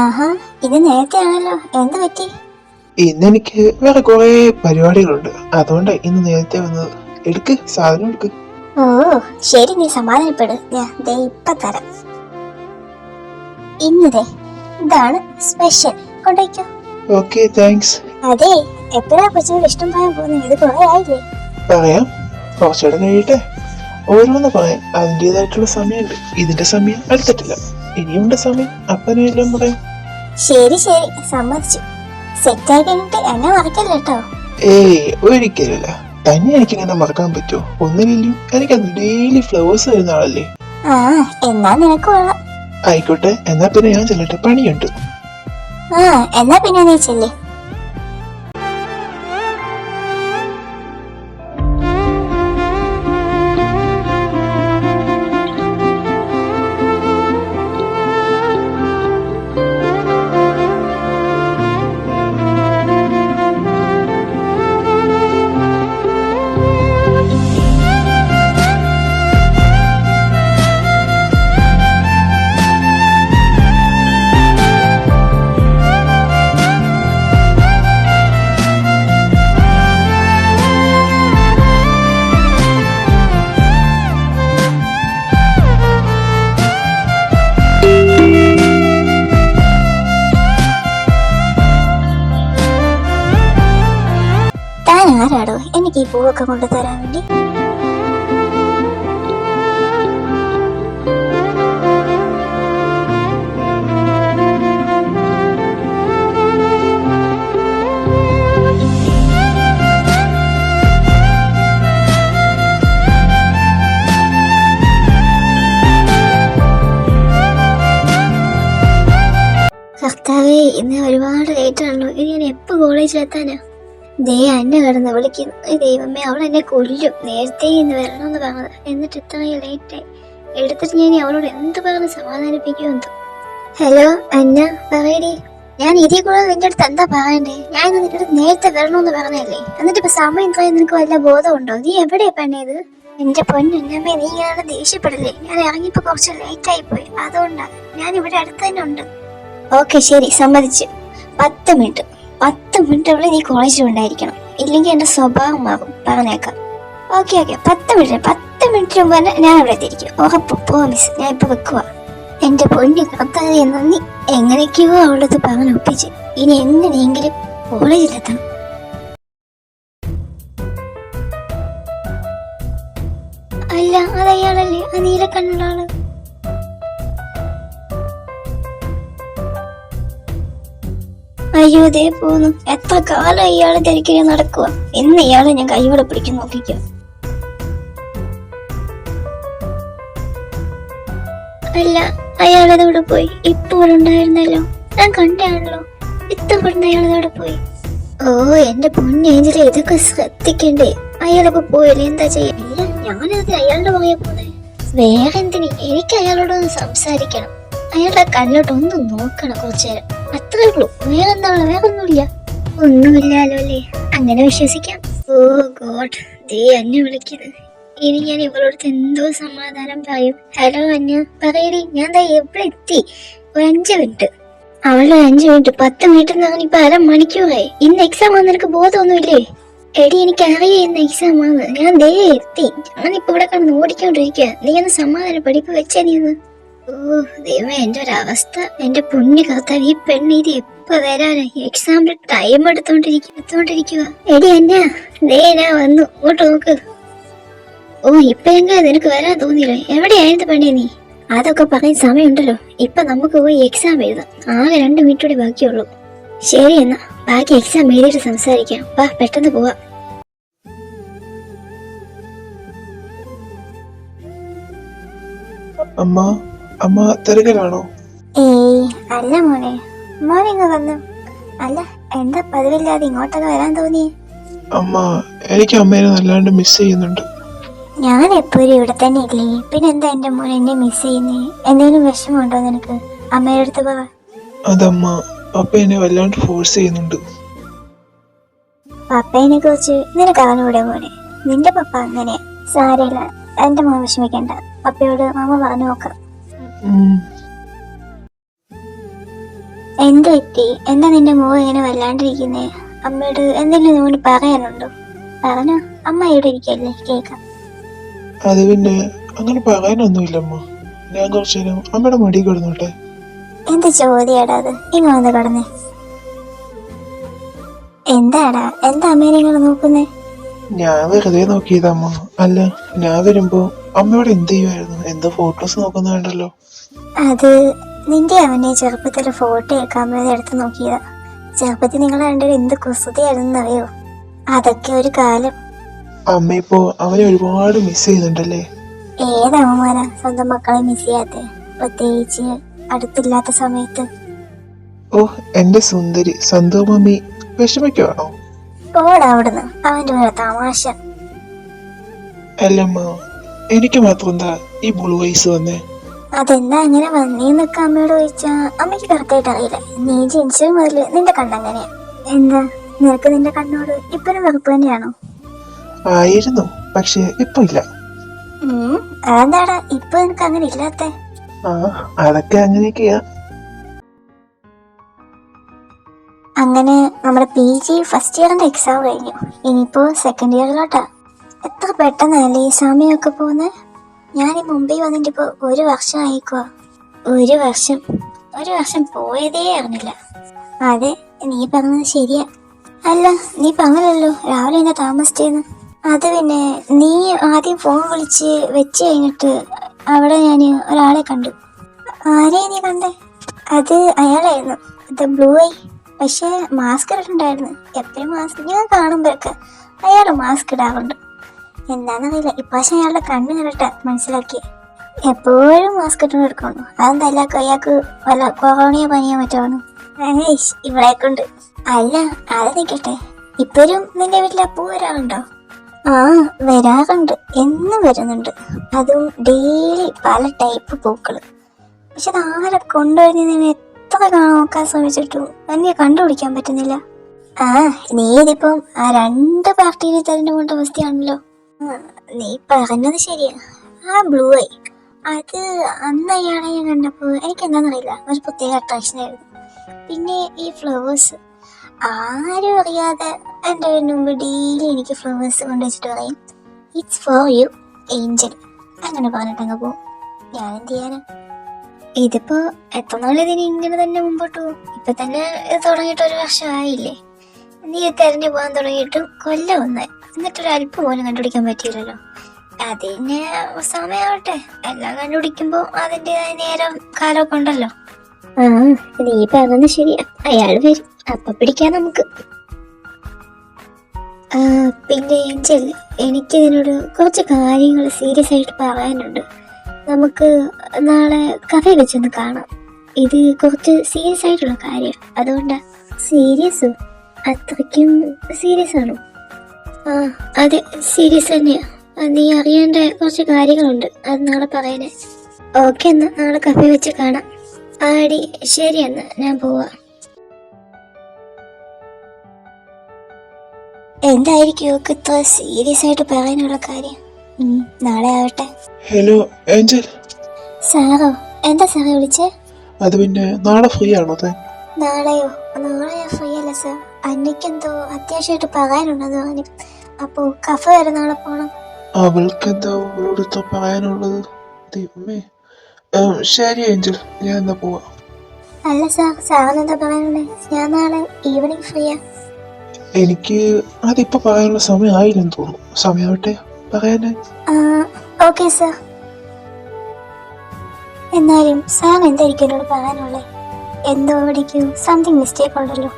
ആഹാ, ഇത് നേരത്തെ ആണല്ലോ. എന്ത് പറ്റി? ഇന്നെനിക്ക് വേറെ കുറെ പരിപാടികളുണ്ട്, അതുകൊണ്ട് ഇന്ന് നേരത്തെ വന്നത്. എടുക്ക്, സാധനം എടുക്ക്. ഓ ശരി, നീ സമാധാനപ്പെട്. ഞാൻ ദേ ഇപ്പൊ തരാം. ഇന്നതേ ഇതാണ് സ്പെഷ്യൽ, കൊണ്ടുവയ്ക്കോ. Okay, thanks. അതെ, എപ്പോഴാ കൊച്ചുകൂടെ ഇഷ്ടം പറയാൻ പോകുന്നത്? ഇത് കുറെ ആയില്ലേ? പറയാം, കുറച്ചുകൂടെ കഴിയട്ടെ. ഓരോന്ന് പറയാൻ അതിൻ്റെതായിട്ടുള്ള സമയമുണ്ട്. ഇതിന്റെ സമയം അടുത്തിട്ടില്ല, ഇനിയുണ്ട് സമയം. അപ്പനെല്ലാം പറയാം. ശരി ശരി, സമ്മതിച്ചു. സെറ്റായി കഴിഞ്ഞിട്ട് എന്നെ മറക്കല്ല കേട്ടോ. ഏയ്, ഒരിക്കലില്ല. തന്നെ എനിക്കിങ്ങനെ മറക്കാൻ പറ്റുമോ? ഒന്നിനും എനിക്കത് ഡെയിലി ഫ്ലവേഴ്സ് വരുന്ന ആളല്ലേ. ആ, എന്നാ നിനക്ക് കൊള്ളാം. ആയിക്കോട്ടെ, എന്നാ പിന്നെ ഞാൻ ചെല്ലട്ടെ, പണിയുണ്ട്. ആ, എന്നാ പിന്നെ നീ ചെല്ലേ. താൻ ആരാടോ എനിക്ക് ഈ പൂവൊക്കെ കൊണ്ടുതരാൻ വേണ്ടി? കർത്താവേ, ഇന്ന് ഒരുപാട് ലേറ്റ് ആണല്ലോ. ഇനി ഞാൻ എപ്പോ കോളേജിലെത്താനാ? ദേ എന്നെ കിടന്ന് വിളിക്കുന്നു. ദൈവമേ, അവൾ എന്നെ കൊല്ലും. നേരത്തെ ഇന്ന് വരണമെന്ന് പറഞ്ഞത്, എന്നിട്ട് ഇത്രയും ലേറ്റായി. എടുത്തിട്ട് ഞാൻ അവളോട് എന്ത് പറഞ്ഞ് സമാധാനിപ്പിക്കുമെന്തോ. ഹലോ അന്ന, പറയടി. ഞാൻ ഇതിൽ കൂടെ നിന്റെ അടുത്ത് എന്താ പറയണ്ടേ? ഞാൻ ഇന്ന് നിന്റെ അടുത്ത് നേരത്തെ വരണമെന്ന് പറഞ്ഞല്ലേ. എന്നിട്ട് ഇപ്പൊ സമയം ഇത്രയും നിനക്ക് വല്ല ബോധമുണ്ടോ? നീ എവിടെയാ പെണ്ണേത്? എന്റെ പൊന്നമ്മേ, നീ ഇങ്ങനെ ദേഷ്യപ്പെടല്ലേ. ഞാൻ ഇറങ്ങിയപ്പോ കുറച്ച് ലേറ്റ് ആയി പോയി, അതുകൊണ്ടാ. ഞാൻ ഇവിടെ അടുത്ത് തന്നെ ഉണ്ട്. ഓക്കെ ശരി, സമ്മതിച്ചു. 10 മിനിറ്റ് 10 മിനിറ്റ് നീ കോളേജിൽ ഉണ്ടായിരിക്കണം, ഇല്ലെങ്കിൽ എന്റെ സ്വഭാവം മാറും, പറഞ്ഞേക്കാം. ഓക്കെ ഓക്കെ, 10 മിനിറ്റ് മുമ്പ് തന്നെ ഞാൻ അവിടെ എത്തിയിരിക്കും, ഉറപ്പ്, പ്രോമിസ്. ഞാൻ ഇപ്പൊ വെക്കുക. എന്റെ പൊന്നു കർത്താവേ, നന്ദി. എങ്ങനെയൊക്കെയോ അവളത് പറഞ്ഞ് ഒപ്പിച്ച്. ഇനി എങ്ങനെയെങ്കിലും കോളേജിലെത്തണം. അല്ല, അതയാളല്ലേ, ആ നീലക്കണ്ണുള്ള ആള്? അയ്യോ, ദേ പോന്നു. എത്ര കാലം ഇയാള് തിരക്കിനെ നടക്കുക. ഇന്ന് ഇയാളെ ഞാൻ കൈയോടെ പിടിക്കാൻ നോക്കിക്കോ. അല്ല, അയാളെതോടെ പോയി? ഇപ്പോൾ ഉണ്ടായിരുന്നല്ലോ, ഞാൻ കണ്ടാണല്ലോ. ഇത്തവണ അയാളെതോടെ പോയി? ഓ എന്റെ പൊന്നേഞ്ചലെ, ഇതൊക്കെ ശ്രദ്ധിക്കണ്ടേ? അയാളൊക്കെ പോയല്ലേ, എന്താ ചെയ്യാ? ഞാനത് അയാളുടെ പുറകെ പോന്നെ. വേറെ എന്തിന്? എനിക്ക് അയാളോടൊന്ന് സംസാരിക്കണം. അയാളുടെ കണ്ണിലോട്ട് ഒന്ന് നോക്കണം കുറച്ചു നേരം, അത്രേ ഉള്ളൂ. വേറൊന്നുമില്ല. ഒന്നുമില്ലാലോ അല്ലേ? അങ്ങനെ വിശ്വസിക്കാം. ഓ ഗോഡ്, ദേ അന്നെ വിളിക്കുന്നത്. ഇനി ഞാൻ ഇവളോട് എന്തോ സമാധാനം പറയും. ഹലോ അന്ന, പറയടി. ഞാൻ ദാ എവിടെ എത്തി? ഒരു 5 മിനിറ്റ്. അവളുടെ 5 മിനിറ്റ് 10 മിനിറ്റ് എന്ന് പറഞ്ഞ ഇപ്പൊ 1/2 മണിക്കൂറായി. ഇന്ന് എക്സാം ആണെന്ന് നിനക്ക് ബോധമൊന്നുമില്ലേ? എടി, എനിക്ക് അറിയാം ഇന്ന് എക്സാം ആണ്. ഞാൻ ദേ എത്തി. ഞാനിപ്പോ ഇവിടെ കിടന്ന് ഓടിക്കൊണ്ടിരിക്കുക. നീ ഒന്ന് സമാധാനം പഠിപ്പ് വെച്ചേ. നീ ഒന്ന്. ഓ ദൈവമേ, എന്റെ ഒരു അവസ്ഥ. എന്റെ പുണ്യ കർത്താവ്, ഈ പെണ്ണ് ഇത് എപ്പോ വരാനായി? എക്സാമിന്റെ ടൈം എടുത്തോണ്ടിരിക്കുക. എടി അന്ന, ദേ ഞാൻ വന്നു, ഇങ്ങോട്ട് നോക്ക്. ഓ, ഇപ്പൊ എങ്ങനെ നിനക്ക് വരാൻ തോന്നിയില്ലേ? എവിടെയായിരുന്നു പെണ്ണേ നീ? അതൊക്കെ പറയാൻ സമയമുണ്ടല്ലോ. ഇപ്പൊ നമുക്ക് പോയി എക്സാം എഴുതാം. ആകെ 2 മിനിറ്റ് കൂടി ബാക്കിയുള്ളൂ. ശരി, എന്നാ ബാക്കി എക്സാം എഴുതിയിട്ട് സംസാരിക്കാം. വാ, പെട്ടെന്ന് പോവാ. അമ്മ തിരക്കിലാണോ? ഏയ് അല്ല മോനെ, മോനിങ്ങ വന്നു. അല്ല, എന്താ പതിവില്ലാതെ ഇങ്ങോട്ടൊക്കെ വരാൻ തോന്നിയേ? അമ്മ, എനിക്ക് അമ്മേനെ നല്ലാണ്ട് മിസ് ചെയ്യുന്നുണ്ട്. ഞാൻ എപ്പോഴും ഇവിടെ തന്നെ ഇല്ലേ, പിന്നെ എന്താ എന്റെ മോൻ എന്നെ മിസ് ചെയ്യുന്നേ? എന്തെങ്കിലും വിഷമമുണ്ടോ നിനക്ക്? അമ്മയുടെ അടുത്ത് പറ. അതമ്മ, പപ്പ എന്നെ വല്ലാണ്ട് ഫോഴ്സ് ചെയ്യുന്നുണ്ട്. പപ്പേനെ കുറിച്ച് നിനക്ക് അറിഞ്ഞൂടെ മോനെ? നിന്റെ പപ്പ അങ്ങനെയാ. സാരമില്ല, എന്റെ മോൻ വിഷമിക്കണ്ട. പപ്പയോട് മാമ പറഞ്ഞു നോക്കാം. എന്ത് പറ്റി? എന്താ നിന്റെ മുഖം ഇങ്ങനെ വല്ലാണ്ടിരിക്കുന്നേ? അമ്മയോട് എന്തെങ്കിലും നിന്നോട് പറയാനുണ്ടോ? പറഞ്ഞോ, അമ്മ ഇവിടെ ഇരിക്കല്ലേ, കേൾക്കാം. അത് പിന്നെ അങ്ങനെ പറയാനൊന്നുമില്ലമ്മ. ഞാൻ കുറച്ചു നേരം അമ്മയുടെ മടി കിടന്നോട്ടെ. എന്ത് ചോദ്യാടാ അത്? ഇങ്ങ് വന്ന് കടന്നേ. എന്താടാ, എന്താ അമ്മേനെ ഇങ്ങനെ നോക്കുന്നേ? ഞാൻ വെറുതെ നോക്കിയതമ്മ. അല്ല, ഞാൻ വരുമ്പോ അമ്മയോട് എന്ത് ചെയ്യുമായിരുന്നു? എന്തോ ഫോട്ടോസ് നോക്കുന്നുണ്ടല്ലോ. അത് നിന്റെ അവനെ ചെറുപ്പത്തിലെ ഫോട്ടോ ഒക്കെ അമ്മേനെ എടുത്ത് നോക്കിയതാ. ചെറുപ്പത്തിൽ നിങ്ങൾ രണ്ടുപേരും എന്ത് കുസൃതിയായിരുന്നു അറിയോ? അതൊക്കെ ഒരു കാലം. അമ്മ ഇപ്പോ അവനെ ഒരുപാട് മിസ് ചെയ്യുന്നുണ്ടല്ലേ? ഏതമ്മമാരാ സ്വന്തം മക്കളെ മിസ് ചെയ്യാത്തെ, പ്രത്യേകിച്ച് അടുത്തില്ലാത്ത സമയത്ത്. ഓ, എന്റെ സുന്ദരി സന്തോ മമ്മി വിഷമിക്കുവാണോ? പോടാ അവിടുന്ന്, അവന്റെ ഒരു തമാശ. അല്ലമ്മ, എനിക്ക് മാത്രം എന്താ ഈ ബ്ലൂ ഐസ് വന്നേ? അതെന്താ അങ്ങനെ വന്നേന്നൊക്കെ അമ്മയോട് ചോദിച്ചാ അമ്മയ്ക്ക് കറക്റ്റായിട്ട് അറിയില്ല. നീ ജനിച്ചത് മുതല് നിന്റെ കണ്ണങ്ങനെയാ. എന്താ, നിനക്ക് നിന്റെ കണ്ണോട് ഇപ്പഴും വെറുപ്പ് തന്നെയാണോ? ആയിരുന്നു, പക്ഷെ ഇപ്പൊ ഇല്ല. അതെന്താടാ ഇപ്പൊ നിനക്ക് അങ്ങനെ ഇല്ലാത്തെ? ആ, അതൊക്കെ അങ്ങനെയൊക്കെയാ. അങ്ങനെ നമ്മുടെ PG ഫസ്റ്റ് ഇയറിന്റെ എക്സാം കഴിഞ്ഞു. ഇനിയിപ്പോ സെക്കൻഡ് ഇയറിലോട്ടാ. എത്ര പെട്ടെന്നല്ലേ ഈ സമയമൊക്കെ പോകുന്നത്. ഞാൻ ഈ മുംബൈ വന്നിട്ട് ഇപ്പൊ 1 വർഷം ആയിക്കോ. 1 വർഷം പോയതേ അറിഞ്ഞില്ല. അതെ, നീ പറഞ്ഞത് ശരിയാ. അല്ല, നീ പറഞ്ഞല്ലോ രാവിലെ എന്താ താമസിച്ചേന്ന്. അത് പിന്നെ നീ ആദ്യം ഫോൺ വിളിച്ച് വെച്ച് കഴിഞ്ഞിട്ട് അവിടെ ഞാൻ ഒരാളെ കണ്ടു. ആരെയാ നീ കണ്ടേ? അത് അയാളായിരുന്നു, ദ ബ്ലൂ ഐ. പക്ഷെ മാസ്ക് ഇട്ടിട്ടുണ്ടായിരുന്നു. എപ്പോഴും മാസ്ക് ഞാൻ കാണുമ്പോഴൊക്കെ അയാൾ മാസ്ക് ഇടാറുണ്ട്. എന്താണെന്നറിയില്ല, ഇപ്രാവശ്യം അയാളുടെ കണ്ണ് കണ്ടിട്ട് മനസ്സിലാക്കി. എപ്പോഴും മാസ്ക് ഇട്ടുകൊണ്ട് എടുക്കണം. അതെന്തല്ല, അയാൾക്ക് വല്ല കൊറോണയോ പനിയോ മറ്റാണ്. ഇവിടെ കൊണ്ട്. അല്ല, അത് നിൽക്കട്ടെ, ഇപ്പോഴും നിന്റെ വീട്ടിൽ അപ്പൂ വരാറുണ്ടോ? ആ, വരാറുണ്ട്, എന്നും വരുന്നുണ്ട്. അതും ഡെയിലി പല ടൈപ്പ് പൂക്കള്. പക്ഷെ അത് ആരെ കൊണ്ടുവരുന്നതിന് എത്ര നോക്കാൻ ശ്രമിച്ചിട്ടു എന്നെ കണ്ടുപിടിക്കാൻ പറ്റുന്നില്ല. ആ, നീ ഇതിപ്പം ആ 2 പാർട്ടിയിൽ തെരഞ്ഞുകൊണ്ട അവസ്ഥയാണല്ലോ. നീ പറഞ്ഞത് ശരിയാ. ആ ബ്ലൂ ഐ, അത് അന്ന് അയാളെ ഞാൻ കണ്ടപ്പോൾ എനിക്ക് എന്താണെന്നറിയില്ല, ഒരു പ്രത്യേക അട്രാക്ഷൻ ആയിരുന്നു. പിന്നെ ഈ ഫ്ലവേഴ്സ്, ആരും അറിയാതെ എൻ്റെ വീടിന് മുമ്പ് ഡെയിലി എനിക്ക് ഫ്ലവേഴ്സ് കൊണ്ടുവച്ചിട്ട് പറയും, ഇറ്റ്സ് ഫോർ യു ഏഞ്ചൽ. അങ്ങനെ പറഞ്ഞിട്ടങ്ങ് പോവും. ഞാൻ എന്ത് ചെയ്യാനാ? ഇതിപ്പോ എത്ര നാളിതിന് ഇങ്ങനെ തന്നെ മുമ്പോട്ട് പോകും. ഇപ്പൊ തന്നെ ഇത് തുടങ്ങിയിട്ട് 1 വർഷമായില്ലേ. നീ തെരഞ്ഞു പോകാൻ തുടങ്ങിയിട്ടും കൊല്ലം ഒന്നായി, എന്നിട്ടൊരു അല്പം പോലും കണ്ടുപിടിക്കാൻ പറ്റിയില്ലല്ലോ. അതിന് സമയമാവട്ടെ, എല്ലാം കണ്ടുപിടിക്കുമ്പോ അതിൻ്റെതായ നേരം കാലമൊക്കെ ഉണ്ടല്ലോ. ആ, നീ പറഞ്ഞത് ശരിയാ, അയാൾ വരും, അപ്പൊ പിടിക്കാം നമുക്ക്. പിന്നെ ഏഞ്ചൽ, എനിക്ക് ഇതിനോട് കുറച്ച് കാര്യങ്ങൾ സീരിയസ് ആയിട്ട് പറയാനുണ്ട്. നമുക്ക് നാളെ കഫേ വെച്ചൊന്ന് കാണാം. ഇത് കുറച്ച് സീരിയസ് ആയിട്ടുള്ള കാര്യം, അതുകൊണ്ടാ. സീരിയസോ? അത്രയ്ക്കും സീരിയസ് ആണോ? ആ, അതെ, സീരിയസ് തന്നെയാ. നീ അറിയേണ്ട കുറച്ച് കാര്യങ്ങളുണ്ട്, അത് നാളെ പറയാനേ. ഓക്കെ, എന്നാ നാളെ കഫേ വെച്ച് കാണാം. ആടി, ശരി, എന്നാ ഞാൻ പോവാ. എന്തായിരിക്കും ഒക്കെ ഇത്ര സീരിയസ് ആയിട്ട് പറയാനുള്ള കാര്യം? നാളെ ആവട്ടെ. Hello angel. സാറോ? എന്താ സാറേ വിളിച്ചേ? അത് പിന്നെ നാളെ ഫ്രീ ആണോ താൻ? നാളെയോ? നാളെ ഞാൻ ഫ്രീ അല്ല സാർ. അന്നയ്ക്കെന്തോ അത്യാവശ്യമായിട്ട് പറയാനുണ്ടെന്ന് പറഞ്ഞു. അപ്പോ കഫേ വരെ നാളെ പോണം. അവൾക്കെന്താ അവളോട് ഇത്ര പറയാനുള്ളത്? ദൈവമേ. ശരി ഏഞ്ചൽ, ഞാൻ എന്നാ പോവാ. അല്ല സാർ, സാറിന് എന്താ പറയാനുള്ളേ? ഞാൻ നാളെ ഈവനിങ് ഫ്രീയാ. എനിക്ക് അതിപ്പോ പറയാനുള്ള സമയമായില്ലെന്ന് തോന്നുന്നു. സമയമാവട്ടെ പറയാനേ. Okay sir. എന്നാലും സാർ എന്തായിരിക്കും എന്നോട് പറയാനുള്ളേ? എന്തോ അവിടേക്കും സംതിങ് മിസ്റ്റേക്ക് ഉണ്ടല്ലോ.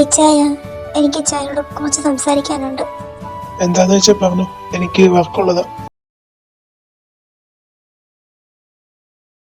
ഇച്ചായ, എനിക്ക് ഇച്ചായനോട് കുറച്ച് സംസാരിക്കാനുണ്ട്. എന്താന്ന് വെച്ചാ പറഞ്ഞു, എനിക്ക് വർക്കുള്ളതാ.